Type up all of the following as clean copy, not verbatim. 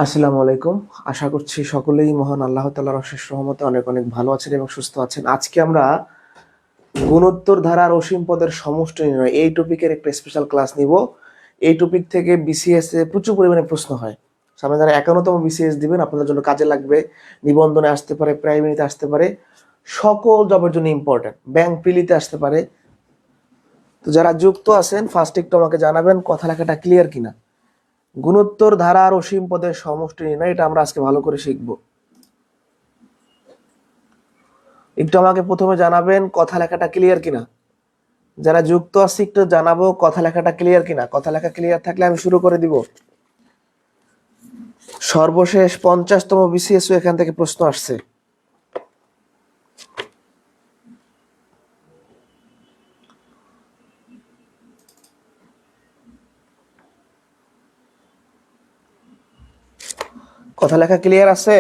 আসসালামু আলাইকুম। আশা করছি সকলেই মহান আল্লাহ তাআলার অশেষ রহমতে অনেক অনেক ভালো আছেন এবং সুস্থ আছেন। আজকে আমরা গুণোত্তর ধারার অসীম পদের সমষ্টি নির্ণয় এই টপিকের একটা স্পেশাল ক্লাস নিব। এই টপিক থেকে বিসিএস এ প্রচুর পরিমাণে প্রশ্ন হয়। সামনে যারা 51তম বিসিএস দিবেন আপনাদের জন্য কাজে লাগবে। নিবন্ধনে আসতে পারে, প্রাইমারিতে আসতে পারে, সকল জবের জন্য ইম্পর্টেন্ট। ব্যাংক প্রিলিতে আসতে পারে। তো যারা যুক্ত আছেন ফার্স্ট একটু আমাকে জানাবেন কথা লেখাটা ক্লিয়ার কিনা। গুণোত্তর ধারার অসীম পদের সমষ্টি নির্ণয় এটা আমরা আজকে ভালো করে শিখবো। একটু আমাকে প্রথমে জানাবেন কথা লেখাটা ক্লিয়ার কিনা। যারা যুক্ত আছে একটু জানাবো কথা লেখাটা ক্লিয়ার কিনা। কথা লেখা ক্লিয়ার থাকলে আমি শুরু করে দিব। সর্বশেষ 50তম বিসিএস এখান থেকে প্রশ্ন আসছে। কথা লেখা ক্লিয়ার আছে?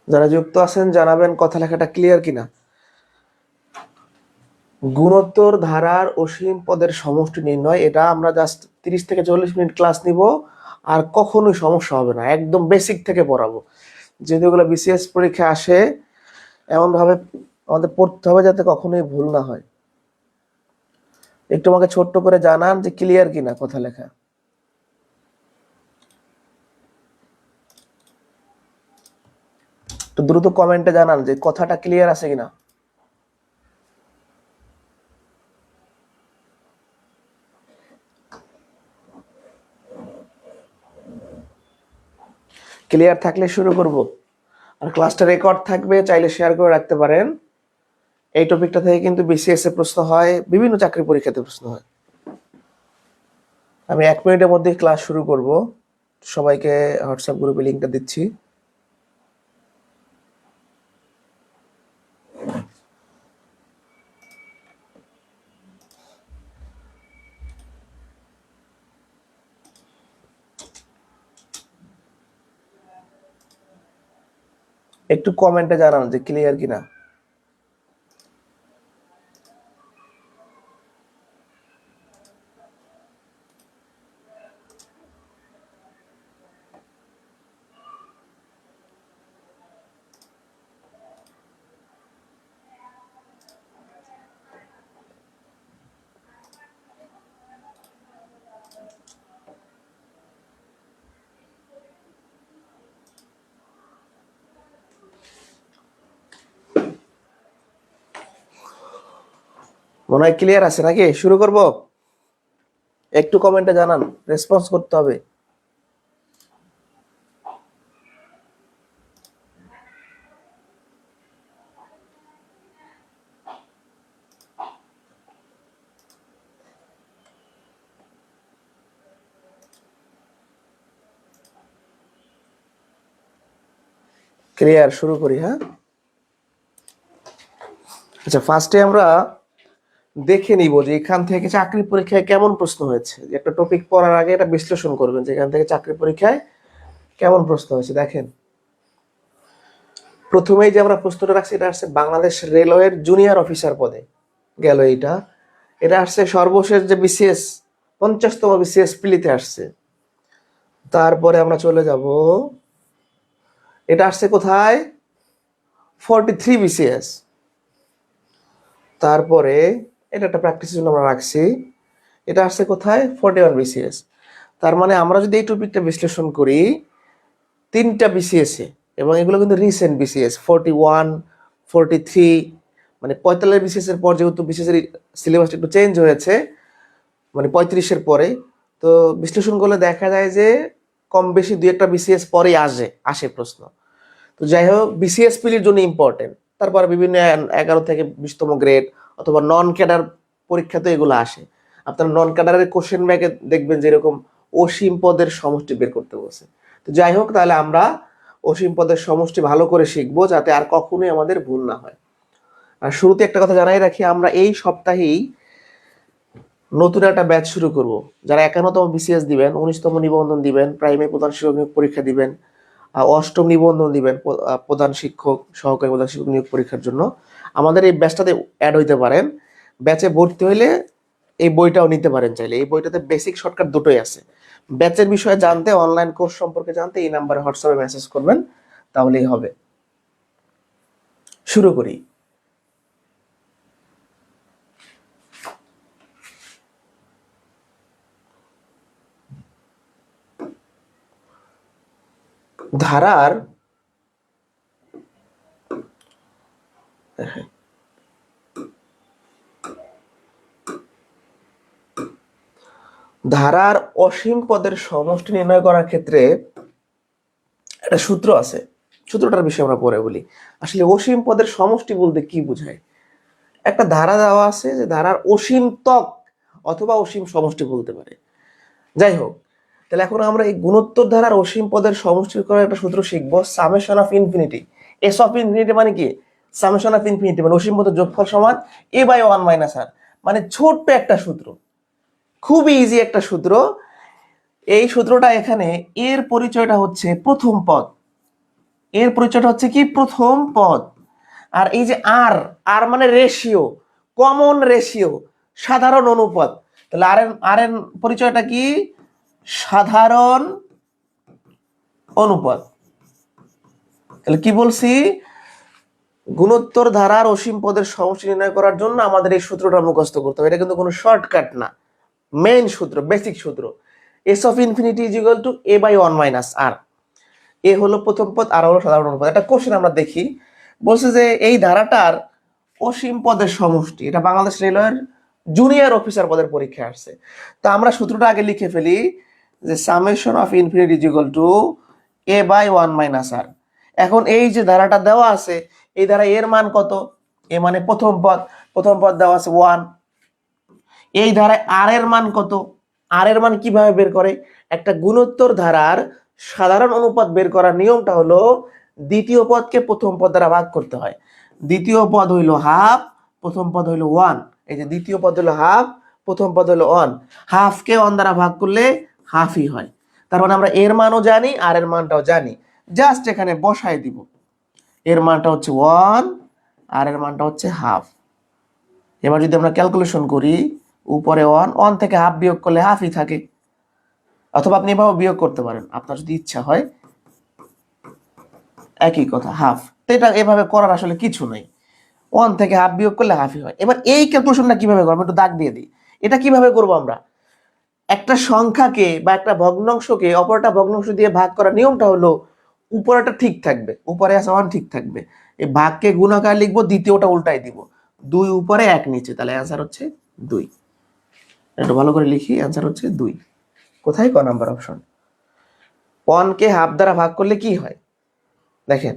যারা যুক্ত আছেন জানাবেন কথা লেখাটা ক্লিয়ার কিনা। গুণোত্তর ধারার অসীম পদের সমষ্টি নির্ণয় এটা আমরা জাস্ট 30 থেকে 40 মিনিট ক্লাস নিব। আর কখনোই সমস্যা হবে না, একদম বেসিক থেকে পড়াবো। যেগুলো বিসিএস পরীক্ষা আসে এমন ভাবে আমাদের পড়তে হবে যাতে কখনোই ভুল না হয়। একটু আমাকে ছোট্ট করে জানান যে ক্লিয়ার কিনা কথা লেখা। একটু দ্রুত কমেন্টে জানান যে কথাটা ক্লিয়ার আছে কিনা। ক্লিয়ার থাকলে শুরু করব। আর ক্লাসটা রেকর্ড থাকবে, চাইলে শেয়ার করে রাখতে পারেন। এই টপিকটা থেকে কিন্তু বিসিএস এ প্রশ্ন হয়, বিভিন্ন চাকরি পরীক্ষাতে প্রশ্ন হয়। আমি 1 মিনিটের মধ্যে ক্লাস শুরু করব। সবাইকে হোয়াটসঅ্যাপ গ্রুপে লিংকটা দিচ্ছি। একটু কমেন্টে জানান যে ক্লিয়ার কিনা। মনে হয় ক্লিয়ার আছে নাকি? শুরু করব। একটু কমেন্টে জানান, রেসপন্স করতে হবে। ক্লিয়ার, শুরু করি। হ্যাঁ, আচ্ছা, ফার্স্টে আমরা দেখে নিব যে এখান থেকে চাকরি পরীক্ষায় কেমন প্রশ্ন হয়েছে। যে একটা টপিক পড়ার আগে এটা বিশ্লেষণ করবেন যে এখান থেকে চাকরি পরীক্ষায় কেমন প্রশ্ন হয়েছে। দেখেন, প্রথমেই যে আমরা প্রশ্নটা রাখছি এটা আসছে বাংলাদেশ রেলওয়ের জুনিয়র অফিসার পদে। গেল এইটা। এটা আসছে সর্বশেষ যে বিসিএস 50তম বিসিএস প্রিলিতে আসছে। তারপরে আমরা চলে যাব, এটা আসছে কোথায়? 43 বিসিএস। তারপরে এটা একটা প্র্যাকটিসের জন্য আমরা রাখছি। এটা আসছে কোথায়? 41 বিসিএস। তার মানে আমরা যদি এই টপিকটা বিশ্লেষণ করি 3টা বিসিএস এ, এবং এগুলো কিন্তু রিসেন্ট বিসিএস 41, 43, মানে 45 বিসিএস এর পর যেহেতু বিসিএস এর সিলেবাসটা একটু চেঞ্জ হয়েছে, মানে 35-এর পরে, তো বিশ্লেষণ করলে দেখা যায় যে কম বেশি 2-একটা বিসিএস পরেই আসে প্রশ্ন। তো যাই হোক, বিসিএস পিলির জন্য ইম্পর্টেন্ট। তারপর বিভিন্ন 11 থেকে 20তম গ্রেড অথবা নন ক্যাডার পরীক্ষাতে এগুলো আসে। আপনার নন ক্যাডারের কোশ্চেন ব্যাগে দেখবেন যে এরকম অসীম পদের সমষ্টি বের করতে বলছে। তো যাই হোক, তাহলে আমরা অসীম পদের সমষ্টি ভালো করে শিখবো যাতে আর কখনোই আমাদের ভুল না হয়। আর শুরুতে একটা কথা জানাই রাখি, আমরা এই সপ্তাহেই নতুন একটা ব্যাচ শুরু করব। যারা 51তম বিসিএস দিবেন, 19তম নিবন্ধন দিবেন, প্রাইমারি প্রধান শিক্ষক নিয়োগ পরীক্ষা দিবেন, অষ্টম নিবন্ধন দিবেন প্রধান শিক্ষক, সহকারী প্রধান শিক্ষক নিয়োগ পরীক্ষার জন্য, আমাদের এই ব্যাচটাতে অ্যাড হইতে পারেন। ব্যাচে ভর্তি হইলে এই বইটাও নিতে পারেন চাইলে। এই বইটাতে বেসিক শর্টকাট দুটোই আছে। ব্যাচের বিষয়ে জানতে, অনলাইন কোর্স সম্পর্কে জানতে এই নাম্বারে হোয়াটসঅ্যাপে মেসেজ করবেন, তাহলেই হবে। শুরু করি। ধারার ধারার অসীম পদের সমষ্টি নির্ণয় করার ক্ষেত্রে একটা সূত্র আছে, সূত্রটার বিষয়ে আমরা পরে বলি। আসলে অসীম পদের সমষ্টি বলতে কি বোঝায়? একটা ধারা দেওয়া আছে যে ধারার অসীম ত্বক অথবা অসীম সমষ্টি বলতে পারে। যাই হোক, তাহলে এখন আমরা এই গুণোত্তর ধারার অসীম পদের সমষ্টি করার একটা সূত্র শিখবো, summation of infinity. S of infinity মানে কি? সামেশন অফ ইনফিনিটি মানে অসীম পদের যোগফল সমান a বাই 1 মাইনাস r। মানে ছোট্ট একটা সূত্র, খুবই ইজি একটা সূত্র। এই সূত্রটা এখানে এর পরিচয়টা হচ্ছে প্রথম পদ, এর পরিচয়টা হচ্ছে কি? প্রথম পদ। আর এই যে আর, আর মানে রেশিও, কমন রেশিও, সাধারণ অনুপাত। তাহলে আর এর পরিচয়টা কি? সাধারণ অনুপাত। তাহলে কি বলছি? গুণোত্তর ধারার অসীম পদের সমষ্টি নির্ণয় করার জন্য আমাদের এই সূত্রটা মুখস্থ করতে হবে। এটা কিন্তু কোনো শর্টকাট না, মেইন সূত্র, বেসিক সূত্র। S of infinity is equal to a by 1 minus r। এ হলো প্রথম পদ, আর হলো সাধারণ অনুপাত। একটা কোশ্চেন আমরা দেখি, বলছে যে এই ধারাটার অসীম পদের সমষ্টি। এটা বাংলাদেশ রেলওয়ের জুনিয়র অফিসার পদের পরীক্ষায় আসছে। তো আমরা সূত্রটা আগে লিখে ফেলি যে summation of infinity is equal to a by 1 minus r। এখন এই যে ধারাটা দেওয়া আছে, এই ধারা এর মান কত? এ মানে প্রথম পদ, প্রথম পদ দেওয়া আছে 1। এই ধারায় আর এর মান কত? আর এর মান কিভাবে বের করে? একটা গুণোত্তর ধারার সাধারণ অনুপাত বের করার নিয়মটা হলো দ্বিতীয় পদকে প্রথম পদ দ্বারা ভাগ করতে হয়। দ্বিতীয় পদ হইলো হাফ, প্রথম পদ হইলো 1। এই যে দ্বিতীয় পদ হলো হাফ, প্রথম পদ হলো 1। হাফকে 1 দ্বারা ভাগ করলে হাফই হয়। তার মানে আমরা এর মানও জানি, আর এর মানটাও জানি। জাস্ট এখানে বসায় দিব। এর মানটা হচ্ছে 1, আর এর মানটা হচ্ছে হাফ। এবার যদি আমরা ক্যালকুলেশন করি, উপরে 1 থেকে হাফ বিয়োগ করলে হাফই থাকে। অথবা আপনি এভাবে বিয়োগ করতে পারেন, আপনার যদি ইচ্ছা হয়, একই কথা, হাফ। তো এটা এভাবে করার আসলে কিছু নেই, 1 থেকে হাফ বিয়োগ করলে হাফই হয়। এবার এই ক্যালকুলেশনটা কিভাবে করবো একটু দাগ দিয়ে দিই। এটা কিভাবে করবো আমরা? একটা সংখ্যাকে বা একটা ভগ্নাংশকে অপরটা ভগ্নাংশ দিয়ে ভাগ করার নিয়মটা হলো উপরেটা ঠিক থাকবে, উপরে আছে 1 ঠিক থাকবে, এই ভাগকে গুণাকার লিখবো, দ্বিতীয়টা উল্টাই দিব, 2 উপরে 1 নিচে, তাহলে অ্যান্সার হচ্ছে 2। একটু ভালো করে লিখি, অ্যান্সার হচ্ছে 2। কোথায়? ক নাম্বার অপশন। 1 কে হাফ দ্বারা ভাগ করলে কি হয় দেখেন,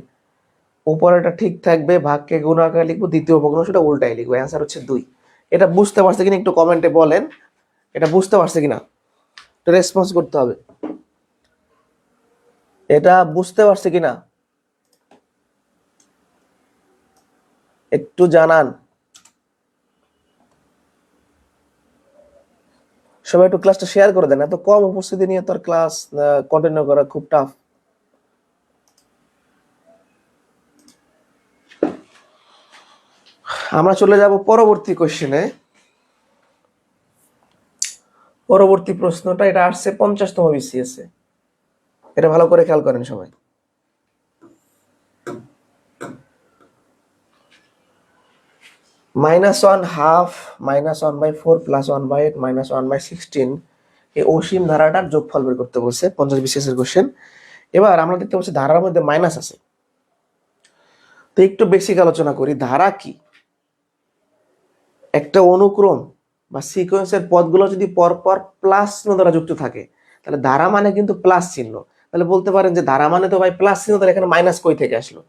উপরেটা ঠিক থাকবে, ভাগকে গুণাকার লিখবো, দ্বিতীয় ভগ্নাংশটা উল্টাই লিখবো, অ্যান্সার হচ্ছে 2। এটা বুঝতে পারছে কিনা একটু কমেন্টে বলেন, এটা বুঝতে পারছে কিনা, একটু রেসপন্স করতে হবে। এটা বুঝতে পারছে কিনা একটু জানান। সবাই একটু ক্লাসটা শেয়ার করে দেন, এত কম উপস্থিতি নিয়ে তোর ক্লাস কন্টিনিউ করা খুব টাফ। আমরা চলে যাব পরবর্তী কোশ্চেনে। পরবর্তী প্রশ্নটা, এটা আসছে 50তম বিসিএস এ, এটা ভালো করে খেয়াল করেন সবাই। -1 হাফ -1/4 +1/8 -1/16 এই অসীম ধারাটার যোগফল বের করতে বলছে, 50 বিসিএস এর কোশ্চেন। এবার আমরা দেখতে পাচ্ছি ধারার মধ্যে মাইনাস আছে। তো একটু বেসিক আলোচনা করি, ধারা কি? একটা অনুক্রম বা সিকোয়েন্সের পদগুলো যদি পরপর প্লাস চিহ্ন দ্বারা যুক্ত থাকে, তাহলে ধারা মানে কিন্তু প্লাস চিহ্ন। তাহলে বলতে পারেন যে ধারা মানে তো ভাই প্লাস চিহ্ন, তাহলে এখানে মাইনাস কই থেকে আসলো?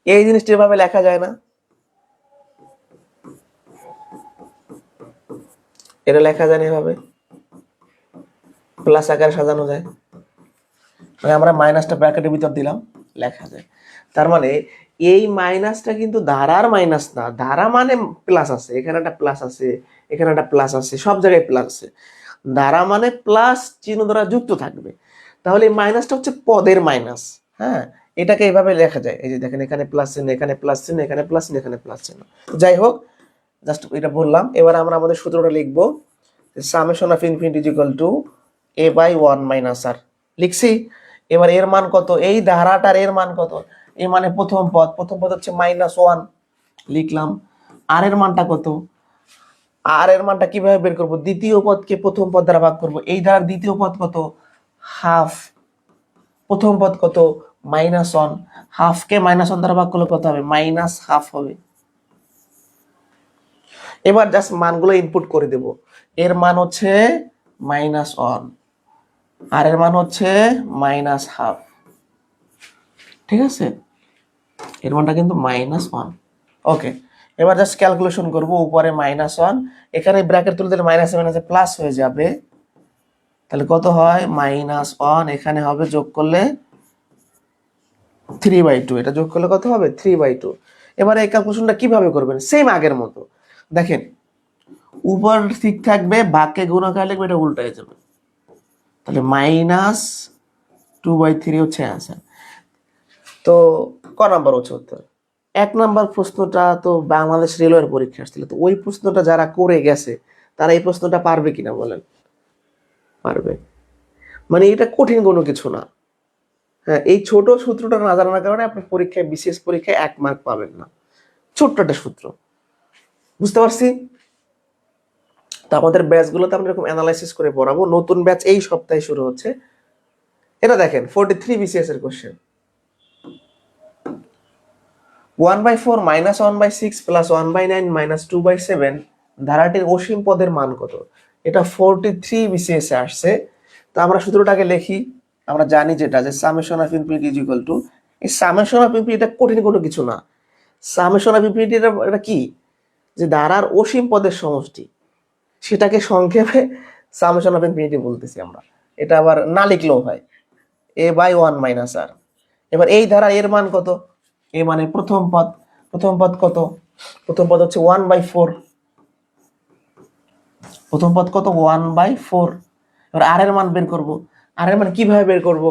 এই জিনিসটা এভাবে লেখা যায় না, এটা লেখা যায় না এভাবে, প্লাস আকারে সাজানো যায়। মানে আমরা মাইনাসটা ব্র্যাকেটের ভিতর দিলাম, লেখা যায়। তার মানে এই মাইনাসটা কিন্তু ধারার মাইনাস না, ধারা মানে প্লাস আছে, এখানে একটা প্লাস আছে, এখানে একটা প্লাস আছে, সব জায়গায় প্লাস আছে। ধারা মানে প্লাস চিহ্ন দ্বারা যুক্ত থাকবে। তাহলে এই মাইনাসটা হচ্ছে পদের মাইনাস। হ্যাঁ, এটাকে এইভাবে লেখা যায়, এই যে দেখেন এখানে প্লাস চিহ্ন, এখানে প্লাস চিহ্ন, এখানে প্লাস চিহ্ন, এখানে প্লাস চিহ্ন। যাই হোক, জাস্ট এটা বললাম। এবার আমরা আমাদের সূত্রটা লিখবো, summation of infinity is equal to a by 1 minus r। লিখছি। এবার এর মান কত, এই ধারাটার এর মান কত, এই মানে প্রথম পদ হচ্ছে -1, লিখলাম। আর এর মানটা কত, আর এর মানটা কিভাবে বের করব, দ্বিতীয় পদকে প্রথম পদ দ্বারা ভাগ করব। এই ধারার দ্বিতীয় পদ কত, হাফ। প্রথম পদ কত, -1, হাফকে -1 দ্বারা ভাগ করলে কত হবে, -1/2 হবে। এবার জাস্ট মানগুলো ইনপুট করে দেব। এর মান হচ্ছে -1, আর এর মান হচ্ছে -1/2। ঠিক আছে, এর মানটা কিন্তু -1। ওকে, এবার জাস্ট ক্যালকুলেশন করব। উপরে -1, এখানে ব্র্যাকেট তুলে দিলে মাইনাসে মাইনাসে প্লাস হয়ে যাবে। তাহলে কত হয়, -1, এখানে হবে যোগ করলে 3/2। এটা যোগ করলে কত হবে, 3/2। এবার এই ক্যালকুলেশনটা কিভাবে করবেন, সেম আগের মতো। দেখেন, উপর ঠিক থাকবে, ভাগকে গুণাকার লিখবে, এটা উল্টায় যাবে। তাহলে -2/3 হচ্ছে অ্যান্সার। তো ক নাম্বার হচ্ছে উত্তর। 1 নাম্বার প্রশ্নটা তো বাংলাদেশ রেলওয়ের পরীক্ষা আসছিল, তো ওই প্রশ্নটা যারা করে গেছে তারা এই প্রশ্নটা পারবে কিনা বলেন? পারবে। মানে এটা কঠিন কোনো কিছু না। হ্যাঁ, এই ছোট সূত্রটা না জানার কারণে আপনি পরীক্ষায়, বিশেষ পরীক্ষায় 1 মার্ক পাবেন না। ছোট্ট একটা সূত্র, বুঝতে পারছি। তো আমাদের ব্যাচগুলোতে আমরা এরকম অ্যানালাইসিস করে পড়াবো। নতুন ব্যাচ এই সপ্তাহে শুরু হচ্ছে। এটা দেখেন 43 বিসিএস এর কোশ্চেন। 1/4 -1/6 প্লাস 1/9 -2/7 ধারাটির অসীম পদের মান কত? এটা 43 বিসিএস এ আসছে। তো আমরা সূত্রটাকে লিখি। আমরা জানি যেটা, যে summation of infinity is equal two, এই সামেশন অফ ইনফিনিটি এটা কঠিন কোনো কিছু না। সামেশন অফ ইনফিনিটি এটা কি, যে ধারার অসীম পদের সমষ্টি, সেটাকে সংক্ষেপে সামেশন অফ ইনফিনিটি বলতেছি আমরা। এটা আবার না লিখলেও হয়, a/1 মাইনাস r। এবার এই ধারা এর মান কত, এ মানে প্রথম পদ। প্রথম পদ কত, প্রথম পদ হচ্ছে 1/4। প্রথম পদ কত, 1/4। এবার আর এর মান বের করব। আর এর মান কিভাবে বের করব,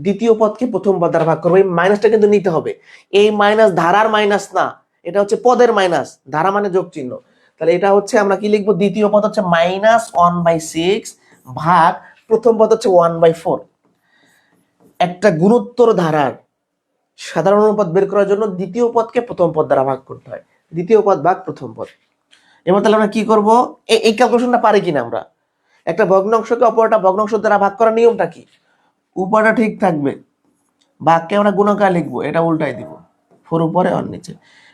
দ্বিতীয় পদকে প্রথম পদ দ্বারা ভাগ করব। এই মাইনাসটা কিন্তু নিতে হবে। এই মাইনাস ধারার মাইনাস না, এটা হচ্ছে পদের মাইনাস, ধারা মানে যোগ চিহ্ন। তাহলে এটা হচ্ছে আমরা কি লিখবো, দ্বিতীয় পদ হচ্ছে -1/6 ভাগ প্রথম পদ হচ্ছে 1/4। একটা গুণোত্তর ধারার সাধারণ অনুপাত বের করার জন্য দ্বিতীয় পদকে প্রথম পদ দ্বারা ভাগ করতে হয়। দ্বিতীয় পদ ভাগ প্রথম পদ। এবার তাহলে আমরা কি করব, এই ক্যালকুলেশনটা পারি কিনা আমরা। একটা ভগ্নাংশকে অপরটা ভগ্নাংশ দ্বারা ভাগ করার নিয়মটা কি, উপরটা ঠিক থাকবে, ভাগকে আমরা গুণাকার লিখবো, এটা উল্টাই দিব, 4 উপরে আর নিচে।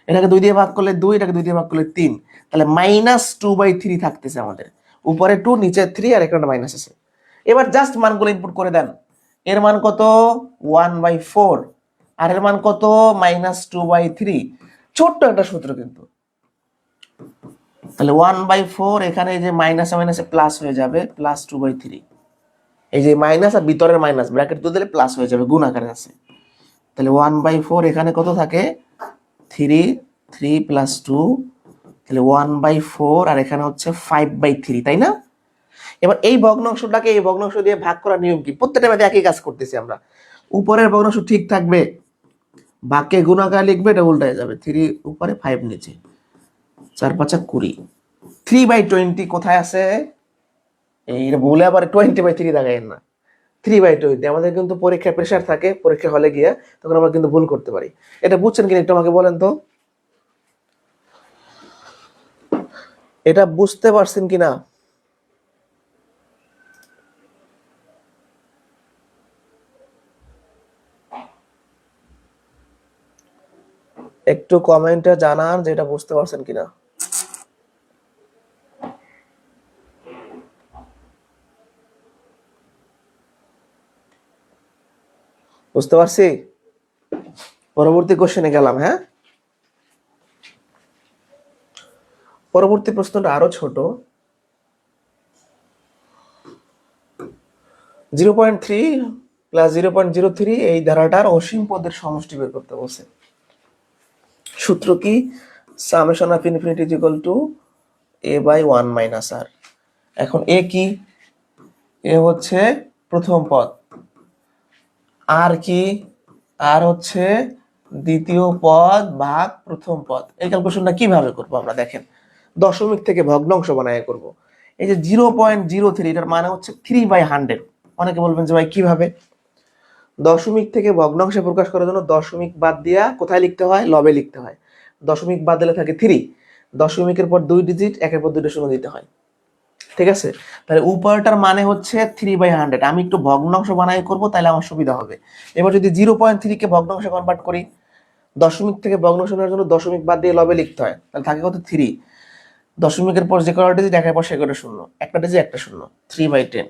এটাকে 2 দিয়ে ভাগ করলে 2, এটাকে 2 দিয়ে ভাগ করলে 3। তাহলে -2/3 থাকতেছে আমাদের। উপরে 2, নিচে 3, আর এখানে মাইনাস আছে। এবার জাস্ট মানগুলো ইনপুট করে দেন। এর মান কত, 1/4, আর এর মান কত, -2/3। ছোট্ট একটা সূত্র কিন্তু। তাহলে 1/4, এখানে এই যে মাইনাসে মাইনাসে প্লাস হয়ে যাবে, +2/3। এই যে মাইনাস আর ভিতরের মাইনাস ব্র্যাকেট তো দিলে প্লাস হয়ে যাবে, গুণ আকারে আছে। তাহলে 1/4 এখানে কত থাকে, 3 + 2, তাহলে 1/4, আর এখানে হচ্ছে 5/3, তাই না? এবার এই ভগ্নাংশটাকে এই ভগ্নাংশ দিয়ে ভাগ করার নিয়ম কি, প্রত্যেকটা ব্যাপারে একই কাজ করতেছি আমরা। উপরের ভগ্নাংশ ঠিক থাকবে, ভাগকে গুণাকার লিখবে, এটা উল্টায় যাবে, 3 উপরে 5 নিচে, 4 × 5 = 20। 3/20 কোথায় আছে, এই বলে আবার 20/3 দেখায় না। 3/20 আমাদের কিন্তু পরীক্ষায় প্রেশার থাকে, পরীক্ষা হলে গিয়া তখন আমরা কিন্তু ভুল করতে পারি। এটা বুঝছেন কিনা একটু আমাকে বলেন তো, এটা বুঝতে পারছেন কিনা? একটু কমেন্টে জানান যে এটা বুঝতে পারছেন কিনা। বুঝতে পারছি। পরবর্তী কোশ্চেনে গেলাম। হ্যাঁ, পরবর্তী প্রশ্নটা আরো ছোট। 0.3 + 0.03 এই ধারাটার অসীম পদের সমষ্টি বের করতে বলছে। সূত্র কি, summation of infinity is equal two a/1 - r। এখন এ কি, এ হচ্ছে প্রথম পদ, আর কি, আর হচ্ছে দ্বিতীয় পদ ভাগ প্রথম পদ। এই ক্যালকুলেশনটা কিভাবে করবো আমরা দেখেন, দশমিক থেকে ভগ্নাংশ বানায় করব। এই যে 0.03 এটার মানে হচ্ছে 3/100। অনেকে বলবেন যে ভাই কিভাবে, দশমিক থেকে ভগ্নাংশে প্রকাশ করার জন্য দশমিক বাদ দিয়া কোথায় লিখতে হয়, লবে লিখতে হয়। দশমিক বাদ দিলে থাকে 3, দশমিকের পর 2 ডিজিট, একের পর 2টা শূন্য দিতে হয়। ঠিক আছে, তাহলে উপরটার মানে হচ্ছে 3/100। আমি একটু ভগ্নাংশ বানাই করব, তাহলে আমার সুবিধা হবে। এবার যদি 0.3 কে ভগ্নাংশে কনভার্ট করি, দশমিক থেকে ভগ্নাংশ নেওয়ার জন্য দশমিক বাদ দিয়ে লবে লিখতে হয়, তাহলে থাকে কত 3, দশমিকের পর যে কটা ডিজিট, একের পর সে কটা শূন্য, একটা ডিজিট একটা শূন্য, 3/10।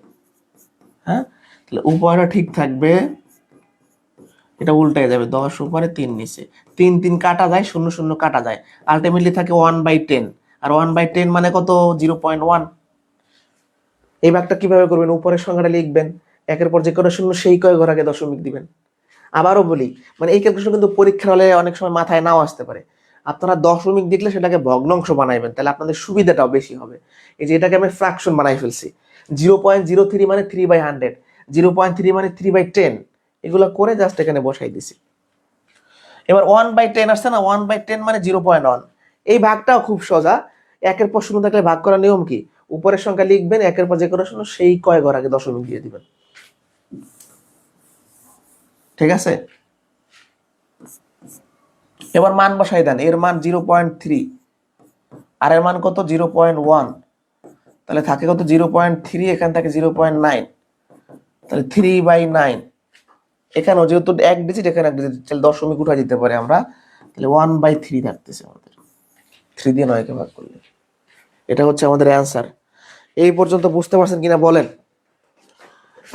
হ্যাঁ, তাহলে উপরটা ঠিক থাকবে, এটা উল্টায় যাবে, 10 উপরে 3 নিচে, 3 3 কাটা যায়, 0 0 কাটা যায়, আলটিমেটলি থাকে 1/10। আর 1/10 মানে কত, 0.1। এই ভাগটা কিভাবে করবেন, উপরের সংখ্যাটা লিখবেন, একের পর যে কটা শূন্য সেই কয় ঘর আগে দশমিক দিবেন। আবারও বলি, মানে এই ক্যালকুলেশন কিন্তু পরীক্ষার হলে অনেক সময় মাথায় নাও আসতে পারে। আপনারা দশমিক দেখলে সেটাকে ভগ্নাংশ বানাইবেন, তাহলে আপনাদের সুবিধাটাও বেশি হবে। এই যে এটাকে আমি ফ্র্যাকশন বানাই ফেলছি, 0.03 মানে 3/100, 0.3 মানে 3/10, এগুলো করে জাস্ট এখানে বসাই দিছি। এবার 1/10 আসছে না, 1/10 মানে 0.1। এই ভাগটাও খুব সোজা, একের পর শূন্য থাকলে ভাগ করার নিয়ম কি, উপরের সংখ্যা লিখবেন, একের পর যে কোনো শূন্য সেই কয় ঘর আগে দশমিক দিয়ে দিবেন। ঠিক আছে, এবার মান বসাই দেন, এর মান 0.3, আর এর মান কত 0.1, তাহলে থাকে কত 0.3, এখান থেকে 0.9, তাহলে 3/9। এখানেও যেহেতু এক ডিজিট, এখানে এক ডিজিট, তাহলে দশমিক উঠা দিতে পারে আমরা, তাহলে 1/3 থাকতেছে আমাদের, 3 দিয়ে 9 কে ভাগ করলে। এটা হচ্ছে আমাদের অ্যান্সার। এই পর্যন্ত বুঝতে পারছেন কিনা বলেন,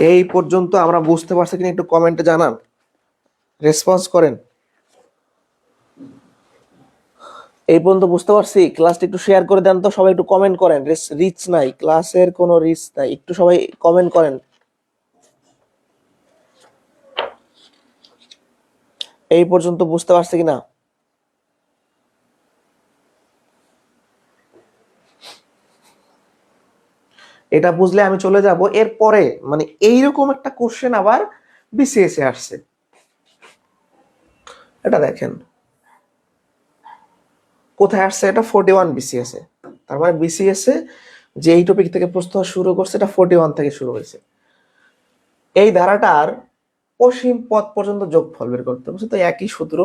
এই পর্যন্ত আমরা বুঝতে পারছি কিনা একটু কমেন্টে জানান, রেসপন্স করেন। এই পর্যন্ত বুঝতে পারছি, ক্লাসটা একটু শেয়ার করে দেন তো, সবাই একটু কমেন্ট করেন, রিচ নাই, ক্লাসের কোনো রিচ নাই, একটু সবাই কমেন্ট করেন। এই পর্যন্ত বুঝতে পারছি কিনা, এটা বুঝলে আমি চলে যাব এরপরে, মানে এইরকম একটা কোশ্চেন আবার বিসিএস এ আসছে। এটা দেখেন কোথায় আসছে, এটা 41 বিসিএস এ। তার মানে বিসিএস এ যে এই টপিক থেকে প্রশ্ন শুরু করছে, এটা 41 থেকে শুরু হয়েছে। এই ধারাটার অসীম পদ পর্যন্ত যোগফল বের করতে হবে, তো একই সূত্র,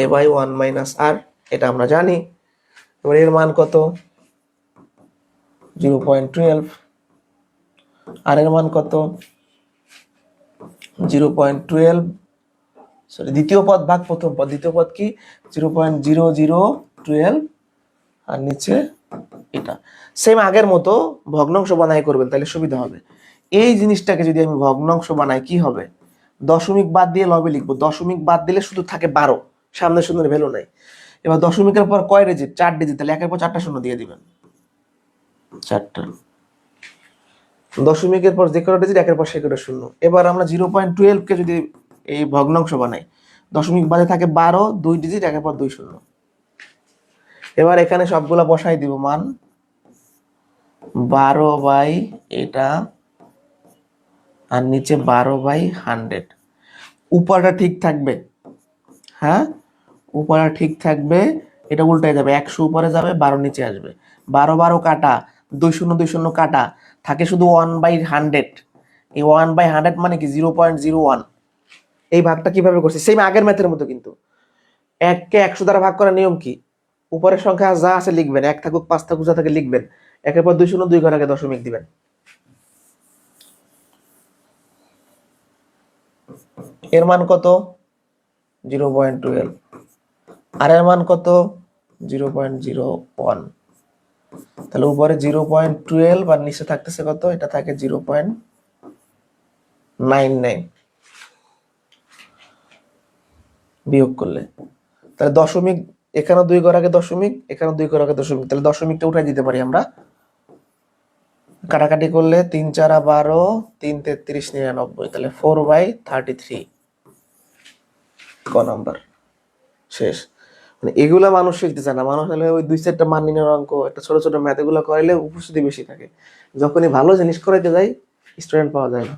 a/1 - r, এটা আমরা জানি। এবার এর মান কত, 0.12, আর এর মান কত 0.12, সরি দ্বিতীয় পদ ভাগ প্রথম পদ, দ্বিতীয় পদ কি 0.0012, আর নিচে এটা সেম আগের মতো ভগ্নাংশ বানাই করবেন, তাহলে সুবিধা হবে। এই জিনিসটাকে যদি আমি ভগ্নাংশ বানাই কি হবে, দশমিক বাদ দিয়ে লবে লিখবো, দশমিক বাদ দিলে শুধু থাকে 12, সামনে শূন্যের ভ্যালু নাই। এবার দশমিকের পর কয় ডিজিট, 4 ডিজিট, তাহলে একের পর 4টা শূন্য দিয়ে দিবেন, 4টা। দশমিকের পর যে কটা ডিজিট, একের পর সে কটা শূন্য। এবার আমরা 0.12 কে যদি এই ভগ্নাংশ বানাই, দশমিক বাদে থাকে 12, 2 ডিজিট, একের পর 2 শূন্য। এবার এখানে সবগুলা বসাই দিব মান, 12 এটা, আর নিচে 12/100। উপরটা ঠিক থাকবে, হ্যাঁ উপরটা ঠিক থাকবে, এটা উল্টায় যাবে, 100 উপরে যাবে, 12 নিচে আসবে, 12 12 কাটা, 2 শূন্য 2 শূন্য কাটা, থাকে শুধু 1/100। এই 1/100 মানে কি 0.01। এই ভাগটা কিভাবে করছি, সেম আগের ম্যাথের মতো, কিন্তু 1 কে 100 দ্বারা ভাগ করার নিয়ম কি, উপরের সংখ্যা যা আছে লিখবেন, 1 থাকুক 5 থাকুক যা থাকে লিখবেন, একের পর 2 শূন্য 2 ঘর আগে দশমিক দিবেন। এর মান কত 0.12, আর এর মান কত 0.01, তাহলে উপরে 0.12 আর নিচে থাকতেছে কত, এটা থাকে 0.99 বিয়োগ করলে, তাহলে দশমিক এখানে 2 ঘর আগে দশমিক, এখানে 2 ঘর আগে দশমিক, তাহলে দশমিকটা উঠাই দিতে পারি আমরা, কাটাকাটি করলে 3 4 12, 3 33 99, তাহলে 4/33 ক নাম্বার শেষ। মানে এগুলা মানুষ শিখতে চায় না, মানুষ হলে ওই 2 4টা মান নির্ণয়ের অঙ্ক, একটা ছোট ছোট ম্যাথ, এগুলো করাইলে উপস্থিতি বেশি থাকে, যখনই ভালো জিনিস করাইতে যাই স্টুডেন্ট পাওয়া যায় না।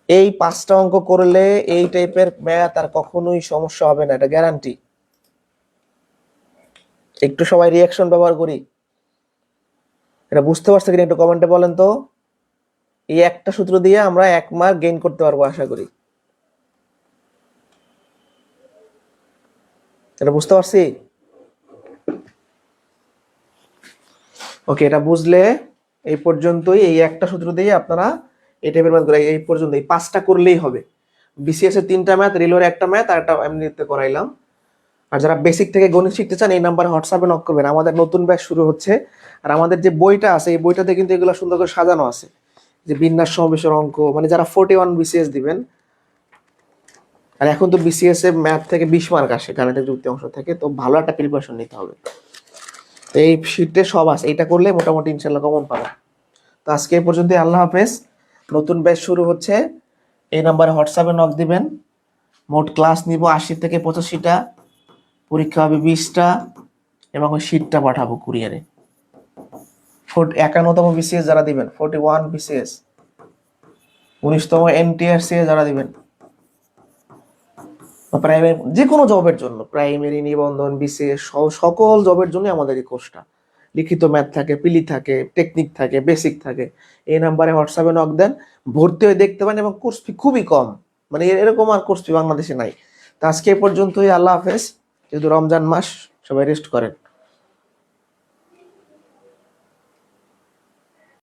এই 5টা অঙ্ক করলে এই টাইপের ম্যাথ আর কখনোই সমস্যা হবে না, এটা গ্যারান্টি। একটু সবাই রিয়াকশন ব্যবহার করি। এটা বুঝতে পারছো কিনা একটু কমেন্টে বলেন তো। এই একটা সূত্র দিয়ে আমরা 1 মার্ক গেইন করতে পারবো আশা করি। এটা বুঝতে পারছি? ওকে, এটা বুঝলে এই পর্যন্তই। এই একটা সূত্র দিয়ে আপনারা এই টাইপের ম্যাথ করে এই পর্যন্ত এই 5টা করলেই হবে। বিসিএস এর 3টা ম্যাথ, রেলওয়ের একটা ম্যাথ আর একটা এমনিতে করাইলাম। আর যারা বেসিক থেকে গণিত শিখতে চান এই নাম্বারে হোয়াটসঅ্যাপে নক করবেন। আমাদের নতুন ব্যাচ শুরু হচ্ছে। আর আমাদের যে বইটা আছে এই বইটাতে কিন্তু এগুলো সুন্দর করে সাজানো আছে, যে বিন্যাস সমাবেশের অঙ্ক, মানে যারা 41 বিসিএস দিবেন। আর এখন তো বিসিএস এ ম্যাথ থেকে 20 মার্ক আসে গাণিতিক যুক্তি অংশ থেকে, তো ভালো একটা প্রিপারেশন নিতে হবে। তো এই শীটে সব আছে, এটা করলে মোটামুটি ইনশাল্লাহ কমন পাবে। তো আজকে এই পর্যন্ত, আল্লাহ হাফেজ। নতুন ব্যাচ শুরু হচ্ছে, এই নাম্বারে হোয়াটসঅ্যাপে নক দিবেন। মোট ক্লাস নিব 80 থেকে 85টা, পরীক্ষা হবে 20টা, এবং ওই শীটটা পাঠাবো কুরিয়ারে। 51তম বিসিএস যারা দিবেন, 41 বিসিএস, 19তম এনটিআরসি যারা দিবেন, প্রাইমারি যে কোনো জবের জন্য, প্রাইমারি, নিবন্ধন, বিসিএস সকল জবের জন্য আমাদের এই কোর্সটা। লিখিত ম্যাথ থাকে, পিলি থাকে, টেকনিক থাকে, বেসিক থাকে। এই নাম্বারে হোয়াটসঅ্যাপে নক দেন, ভর্তি হয়ে দেখতে পারেন। এবং কোর্স ফি খুবই কম, মানে এরকম আর কোর্স ফি বাংলাদেশে নাই। তো আজকে এই পর্যন্তই, আল্লাহ হাফেজ। যেহেতু রমজান মাস, সবাই রেস্ট করেন।